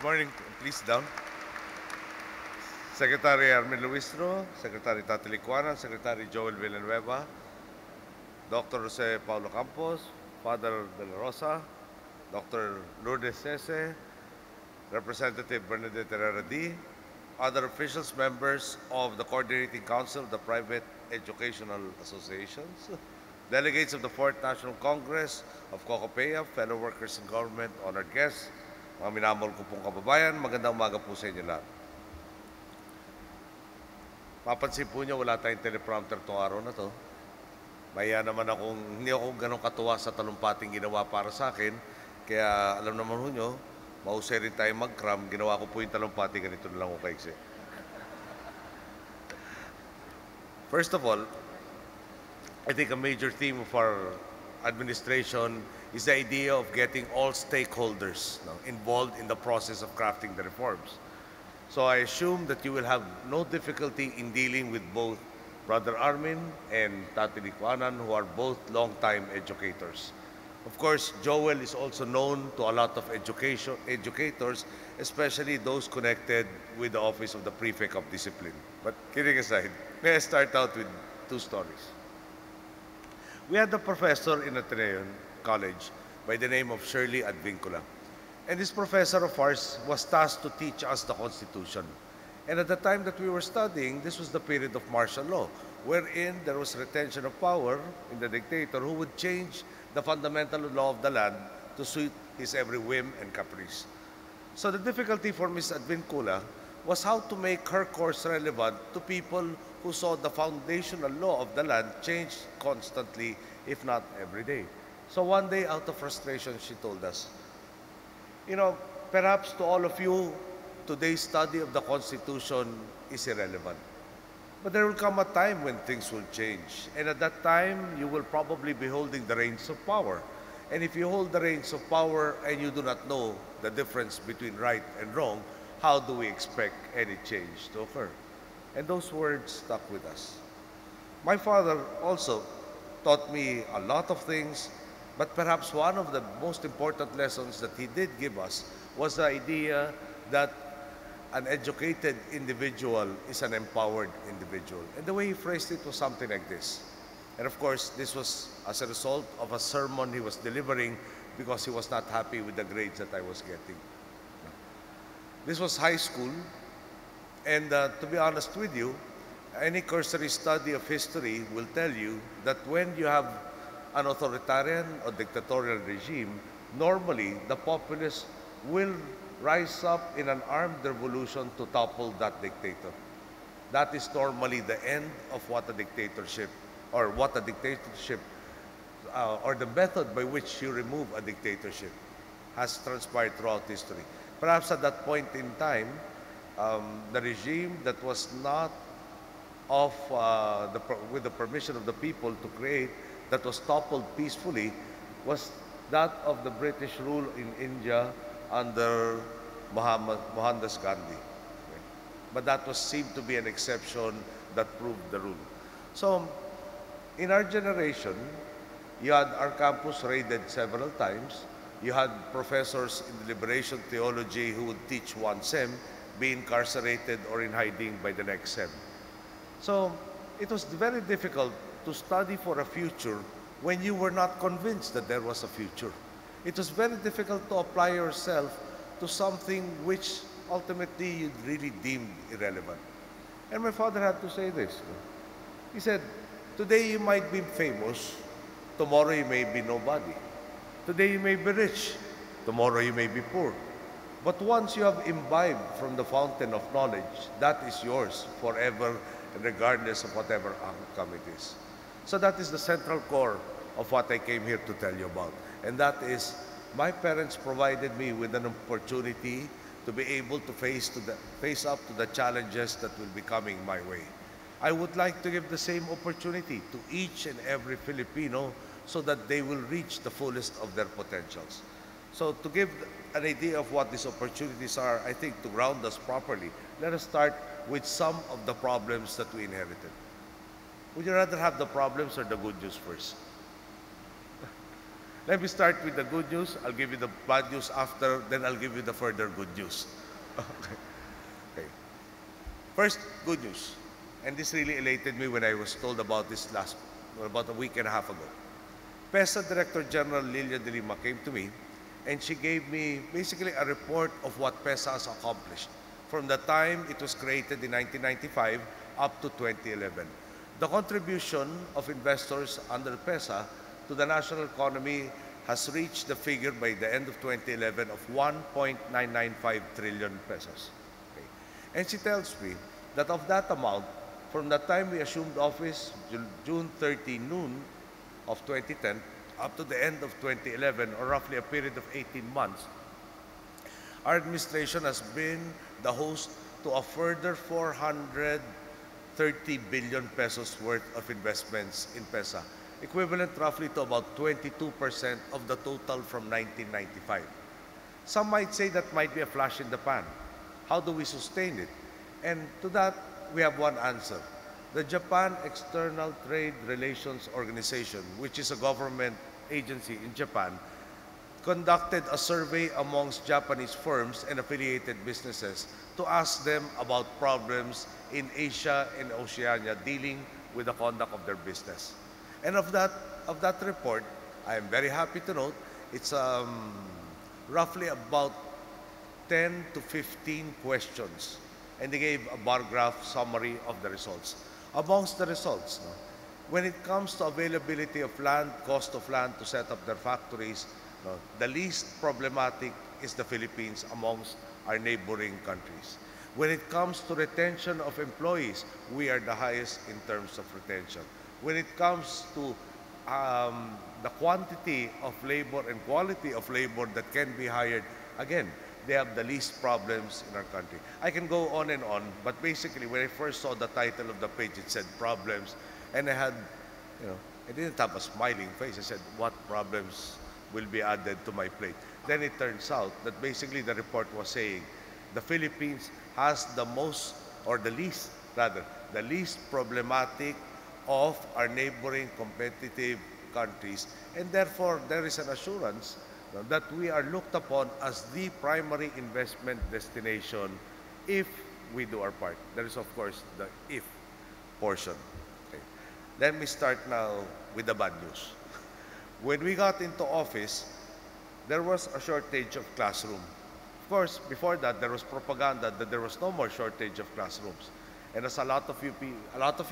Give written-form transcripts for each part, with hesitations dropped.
morning. Please down. Secretary Armin Luistro, Secretary Tati Licuana, Secretary Joel Villanueva, Dr. Jose Paulo Campos, Father De La Rosa, Dr. Lourdes Sese, Representative Bernadette Herrera D., other officials, members of the Coordinating Council of the Private Educational Associations, delegates of the 4th National Congress of COCOPEA, fellow workers in government, honored guests, mga minamahal ko pong kababayan, magandang umaga po sa inyo lahat. Mapansin po niyo, wala tayong teleprompter itong araw na to. Maya naman hindi ako ganun katuwa sa talumpating ginawa para sa akin. Kaya alam naman ho nyo, mausay rin tayo mag-cram. Ginawa ko po yung talumpati, ganito na lang ko kaiksi. First of all, I think a major theme of our administration is the idea of getting all stakeholders involved in the process of crafting the reforms. So I assume that you will have no difficulty in dealing with both Brother Armin and Tati Licuanan, who are both long-time educators. Of course, Joel is also known to a lot of educators, especially those connected with the Office of the Prefect of Discipline. But kidding aside, may I start out with two stories. We had a professor in Ateneo College by the name of Shirley Advincula. And this professor of ours was tasked to teach us the Constitution. And at the time that we were studying, this was the period of martial law, wherein there was retention of power in the dictator who would change the fundamental law of the land to suit his every whim and caprice. So the difficulty for Ms. Advincula was how to make her course relevant to people who saw the foundational law of the land change constantly, if not every day. So one day, out of frustration, she told us, you know, perhaps to all of you, today's study of the Constitution is irrelevant. But there will come a time when things will change. And at that time, you will probably be holding the reins of power. And if you hold the reins of power and you do not know the difference between right and wrong, how do we expect any change to occur? And those words stuck with us. My father also taught me a lot of things, but perhaps one of the most important lessons that he did give us was the idea that an educated individual is an empowered individual. And the way he phrased it was something like this. And of course, this was as a result of a sermon he was delivering because he was not happy with the grades that I was getting. This was high school, and to be honest with you, any cursory study of history will tell you that when you have an authoritarian or dictatorial regime, normally the populace will rise up in an armed revolution to topple that dictator. That is normally the end of what a dictatorship, or the method by which you remove a dictatorship has transpired throughout history. Perhaps at that point in time, the regime that was not with the permission of the people to create, that was toppled peacefully, was that of the British rule in India under Mohandas Gandhi. Okay. But that seemed to be an exception that proved the rule. So, in our generation, you had our campus raided several times. You had professors in the liberation theology who would teach one SEM, be incarcerated or in hiding by the next SEM. So, it was very difficult to study for a future when you were not convinced that there was a future. It was very difficult to apply yourself to something which ultimately you really deemed irrelevant. And my father had to say this. He said, today you might be famous, tomorrow you may be nobody. Today you may be rich, tomorrow you may be poor. But once you have imbibed from the fountain of knowledge, that is yours forever, regardless of whatever outcome it is. So that is the central core of what I came here to tell you about. And that is, my parents provided me with an opportunity to be able to face up to the challenges that will be coming my way. I would like to give the same opportunity to each and every Filipino so that they will reach the fullest of their potentials. So to give an idea of what these opportunities are, I think to ground us properly, let us start with some of the problems that we inherited. Would you rather have the problems or the good news first? Let me start with the good news. I'll give you the bad news after, then I'll give you the further good news. Okay. Okay. First, good news. And this really elated me when I was told about this about a week and a half ago. PESA Director General Lilia de Lima came to me and she gave me basically a report of what PESA has accomplished from the time it was created in 1995 up to 2011. The contribution of investors under PESA to the national economy has reached the figure by the end of 2011 of 1.995 trillion pesos. Okay. And she tells me that of that amount, from the time we assumed office, June 30 noon of 2010, up to the end of 2011, or roughly a period of 18 months, our administration has been the host to a further 430 billion pesos worth of investments in PESA, equivalent roughly to about 22% of the total from 1995. Some might say that might be a flash in the pan. How do we sustain it? And to that, we have one answer. The Japan External Trade Relations Organization, which is a government agency in Japan, conducted a survey amongst Japanese firms and affiliated businesses to ask them about problems in Asia and Oceania dealing with the conduct of their business. And of that report, I am very happy to note, it's roughly about 10 to 15 questions. And they gave a bar graph summary of the results. Amongst the results, when it comes to availability of land, cost of land to set up their factories, the least problematic is the Philippines amongst our neighboring countries. When it comes to retention of employees, we are the highest in terms of retention. When it comes to the quantity of labor and quality of labor that can be hired, again, they have the least problems in our country. I can go on and on, but basically when I first saw the title of the page, it said problems, and I had, I didn't have a smiling face. I said, what problems will be added to my plate? Then it turns out that basically the report was saying the Philippines has the most, or the least problematic of our neighboring competitive countries, and therefore there is an assurance that we are looked upon as the primary investment destination if we do our part. There is, of course, the if portion. Okay. Let me start now with the bad news. When we got into office, there was a shortage of classroom. Of course, before that, there was propaganda that there was no more shortage of classrooms. And as a lot of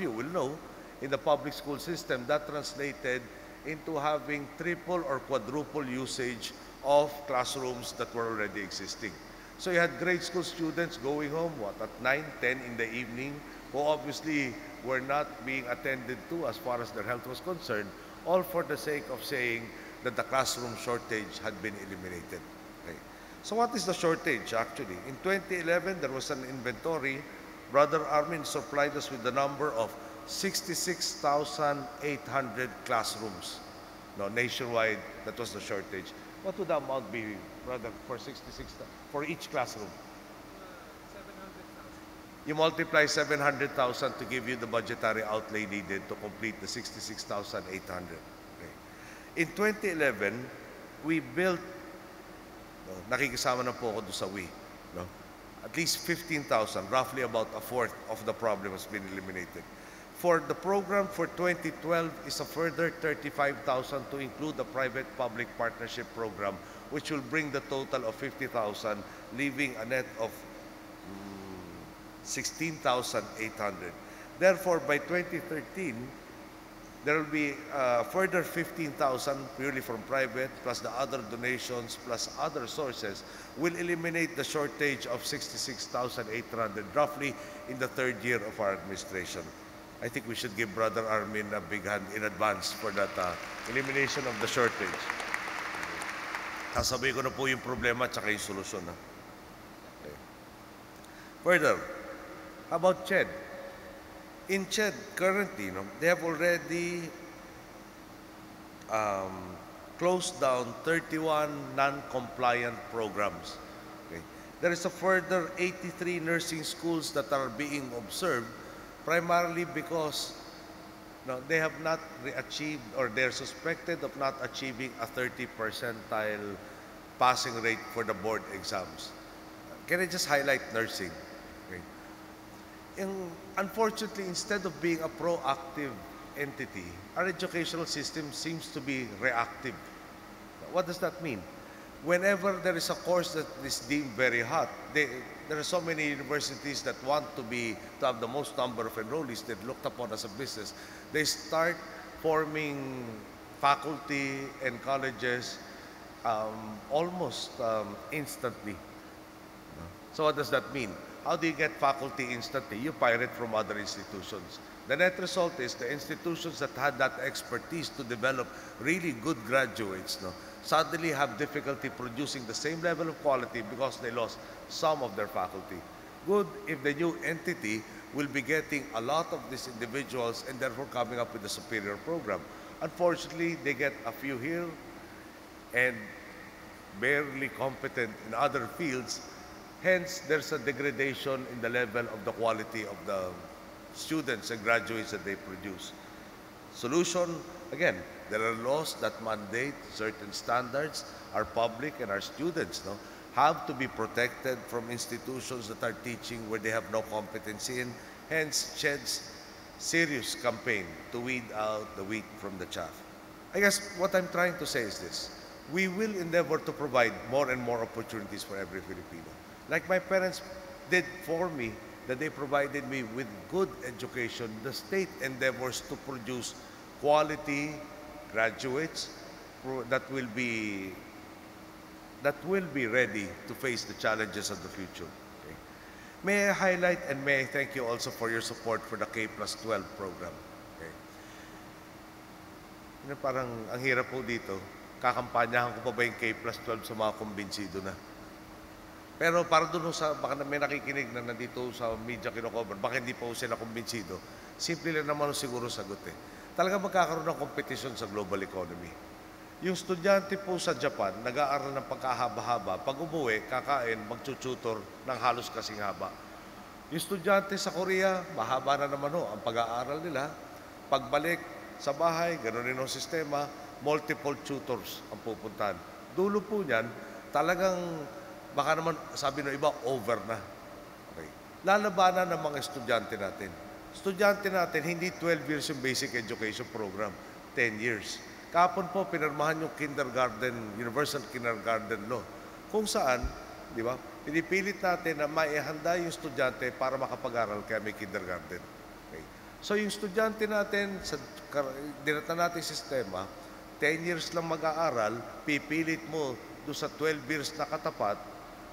you will know, in the public school system, that translated into having triple or quadruple usage of classrooms that were already existing. So you had grade school students going home, at 9, 10 in the evening, who obviously were not being attended to as far as their health was concerned, all for the sake of saying that the classroom shortage had been eliminated. Okay. So what is the shortage actually? In 2011, there was an inventory. Brother Armin supplied us with the number of 66,800 classrooms. Nationwide, that was the shortage. What would the amount be, brother, for 66,000 for each classroom? 700,000. You multiply 700,000 to give you the budgetary outlay needed to complete the 66,800. Okay. In 2011, we built, nakikisama na po ako doon sa we, at least 15,000, roughly about a fourth of the problem has been eliminated. For the program for 2012 is a further 35,000 to include the private-public partnership program, which will bring the total of 50,000, leaving a net of 16,800. Therefore, by 2013, there will be further 15,000 purely from private, plus the other donations, plus other sources, will eliminate the shortage of 66,800, roughly in the third year of our administration. I think we should give Brother Armin a big hand in advance for that elimination of the shortage. Sasabihin ko na po yung problema at saka yung solusyon. Okay. Further, how about CHED? In CHED, currently, they have already closed down 31 non-compliant programs. Okay. There is a further 83 nursing schools that are being observed, primarily because No, they have not achieved, or they're suspected of not achieving a 30 percentile passing rate for the board exams. Can I just highlight nursing? Okay. Unfortunately, instead of being a proactive entity, our educational system seems to be reactive. What does that mean? Whenever there is a course that is deemed very hot, there are so many universities that want to have the most number of enrollees that looked upon as a business. They start forming faculty and colleges almost instantly. So what does that mean? How do you get faculty instantly? You pirate from other institutions. The net result is the institutions that had that expertise to develop really good graduates, suddenly have difficulty producing the same level of quality because they lost some of their faculty. Good if the new entity will be getting a lot of these individuals and therefore coming up with a superior program. Unfortunately, they get a few here and barely competent in other fields. Hence, there's a degradation in the level of the quality of the students and graduates that they produce. Solution, again, there are laws that mandate certain standards. Our public and our students have to be protected from institutions that are teaching where they have no competency in. Hence, SHED's serious campaign to weed out the wheat from the chaff. I guess what I'm trying to say is this. We will endeavor to provide more and more opportunities for every Filipino. Like my parents did for me, that they provided me with good education, the state endeavors to produce quality graduates that will be ready to face the challenges of the future. Okay. May I highlight and may I thank you also for your support for the K+12 program. Okay. Parang ang hirap po dito, kakampanyahan ko pa ba yung K+12 sa mga kumbinsido na? Pero para doon sa, baka may nakikinig na nandito sa media kinocover, baka hindi pa sila kumbinsido, simple lang naman siguro sagot Talaga magkakaroon ng competition sa global economy. Yung estudyante po sa Japan, nag-aaral ng pagkahaba-haba, pag umuwi, kakain, magtututor ng halos kasing haba. Yung estudyante sa Korea, mahaba na naman ang pag-aaral nila. Pagbalik sa bahay, ganoon din ang sistema, multiple tutors ang pupuntahan. Dulo po niyan, talagang baka naman, sabi ng iba, over na. Okay. Lalabanan ng mga estudyante natin. Estudyante natin, hindi 12 years yung basic education program, 10 years. Kahapon po, pinirmahan yung kindergarten, universal kindergarten law. Kung saan, di ba, pinipilit natin na maihanda yung estudyante para makapag-aral kaya may kindergarten. Okay. So yung estudyante natin, sa dinata natin sistema, 10 years lang mag-aaral, pipilit mo doon sa 12 years na katapat,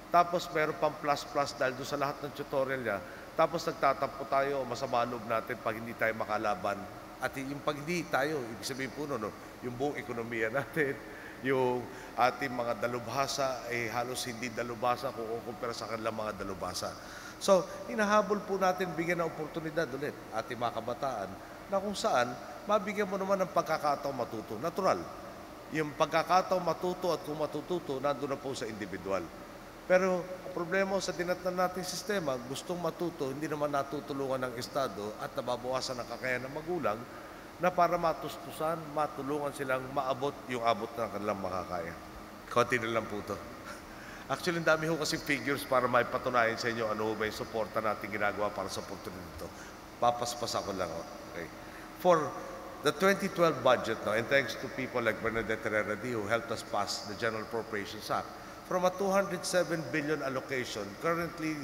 tapos meron pang plus-plus dahil doon sa lahat ng tutorial niya. Tapos nagtatampo tayo, masama loob natin pag hindi tayo makalaban. At yung pag hindi tayo, ibig sabihin po yung buong ekonomiya natin, yung ating mga dalubhasa, halos hindi dalubhasa kung kumpara sa kanilang mga dalubhasa. So, hinahabol po natin, bigyan ng oportunidad ulit ating mga kabataan na kung saan, mabigyan mo naman ng pagkakataong matuto. Natural. Yung pagkakataong matuto at kung matututo, nandun na po sa individual. Pero ang problema sa dinatnan nating sistema, gustong matuto, hindi naman natutulungan ng Estado at nababawasan ng kakayahan ng magulang na para matustusan, matulungan silang maabot yung abot ng kanilang makakaya. Konti na lang po ito. Actually, ang dami ho kasi figures para maipatunayan sa inyo ano ba yung suporta natin ginagawa para sa oportunity nito. Papaspas ako lang. Okay. For the 2012 budget, and thanks to people like Bernadette Herrera who helped us pass the General Appropriations Act, from a 207 billion allocation, currently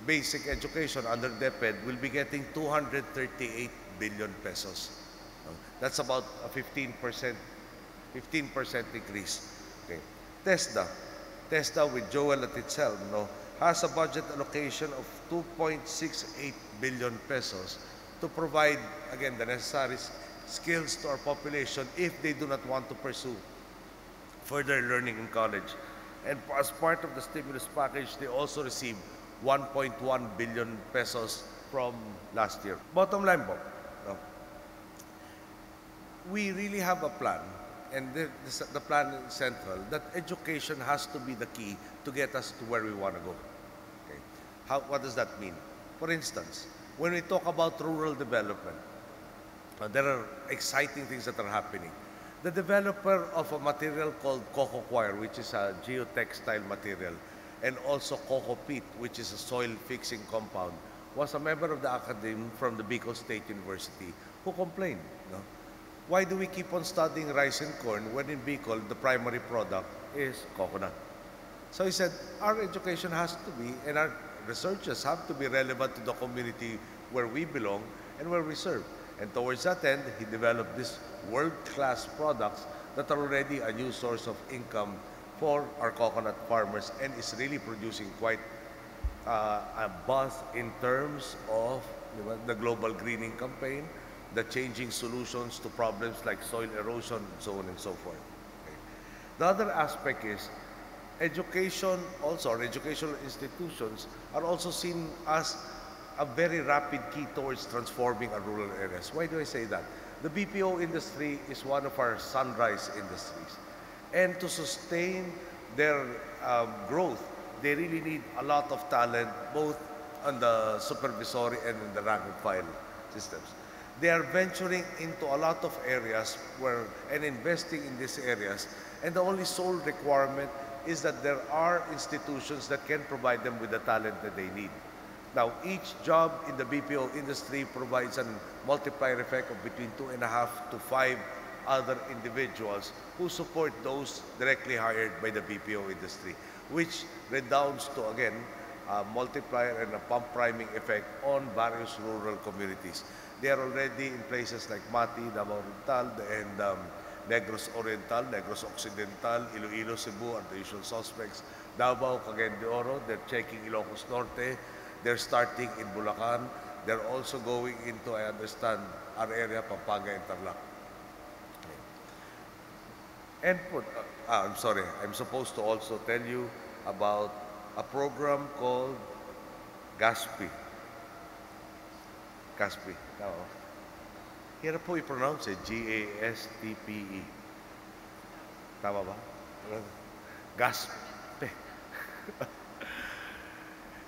basic education under Dept will be getting 238 billion pesos. That's about a 15% increase. Okay. TESDA with Joel at itself has a budget allocation of 2.68 billion pesos to provide, again, the necessary skills to our population if they do not want to pursue further learning in college. And as part of the stimulus package, they also received 1.1 billion pesos from last year. Bottom line po, we really have a plan, and the plan is central, that education has to be the key to get us to where we want to go. Okay. What does that mean? For instance, when we talk about rural development, there are exciting things that are happening. The developer of a material called coco which is a geotextile material, and also COCOPEA, which is a soil fixing compound, was a member of the academy from the Bicol State University who complained. No? Why do we keep on studying rice and corn when in Bicol the primary product is coconut? So he said, our education has to be, and our researchers have to be relevant to the community where we belong and where we serve. And towards that end, he developed these world-class products that are already a new source of income for our coconut farmers and is really producing quite a buzz in terms of the global greening campaign, the changing solutions to problems like soil erosion, and so on and so forth. Okay. The other aspect is education also, our educational institutions are also seen as a very rapid key towards transforming our rural areas. Why do I say that? The BPO industry is one of our sunrise industries. And to sustain their growth, they really need a lot of talent, both on the supervisory and in the rank and file systems. They are venturing into a lot of areas and investing in these areas, and the only sole requirement is that there are institutions that can provide them with the talent that they need. Now, each job in the BPO industry provides a multiplier effect of between 2.5 to 5 other individuals who support those directly hired by the BPO industry, which redounds to, again, a multiplier and a pump priming effect on various rural communities. They are already in places like Mati, Davao Oriental, and Negros Oriental, Negros Occidental, Iloilo, Cebu are the usual suspects. Davao, Cagayan de Oro, they're checking Ilocos Norte. They're starting in Bulacan. They're also going into, I understand, our area, Pampanga and Tarlac. And I'm sorry, I'm supposed to also tell you about a program called GASTPE. GASTPE. Now, hirap po i-pronounce it, GASTPE. Tama ba? GASTPE.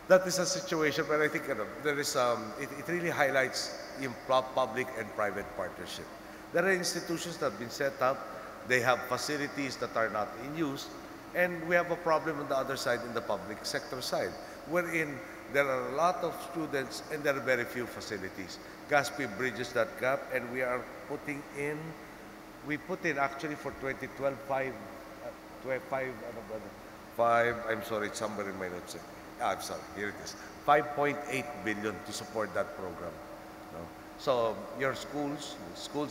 That is a situation where I think there is it really highlights in public and private partnership. There are institutions that have been set up. They have facilities that are not in use, and we have a problem on the other side, in the public sector side, wherein there are a lot of students and there are very few facilities. GASTPE bridges that gap, and we put in actually for 2012 I'm sorry, it's somewhere in my notes. I'm sorry, here it is. 5.8 billion to support that program. No? So your schools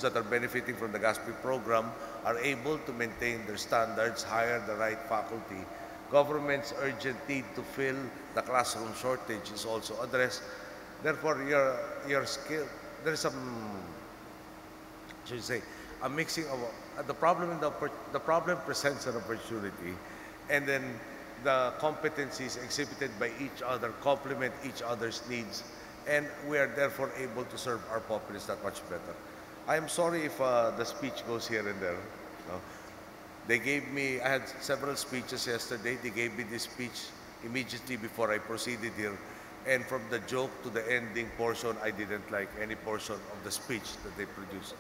that are benefiting from the GASTPE program are able to maintain their standards, hire the right faculty. Government's urgent need to fill the classroom shortage is also addressed. Therefore, your skill, there is some, should say, a mixing of the problem. The problem presents an opportunity, and then the competencies exhibited by each other complement each other's needs, and we are therefore able to serve our populace that much better. I am sorry if the speech goes here and there. No? They gave me, I had several speeches yesterday. They gave me this speech immediately before I proceeded here. And from the joke to the ending portion, I didn't like any portion of the speech that they produced.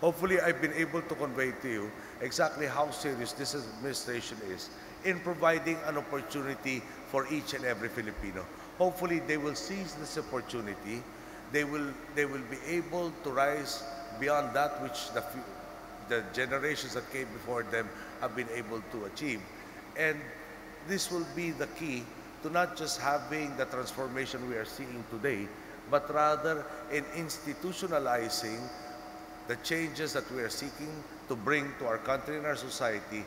Hopefully, I've been able to convey to you exactly how serious this administration is in providing an opportunity for each and every Filipino. Hopefully, they will seize this opportunity. They will be able to rise beyond that which the generations that came before them have been able to achieve. And this will be the key to not just having the transformation we are seeing today, but rather in institutionalizing the changes that we are seeking to bring to our country and our society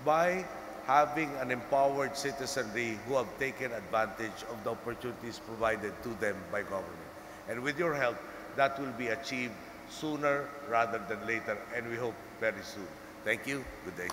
by having an empowered citizenry who have taken advantage of the opportunities provided to them by government. And with your help, that will be achieved sooner rather than later, and we hope very soon. Thank you. Good day.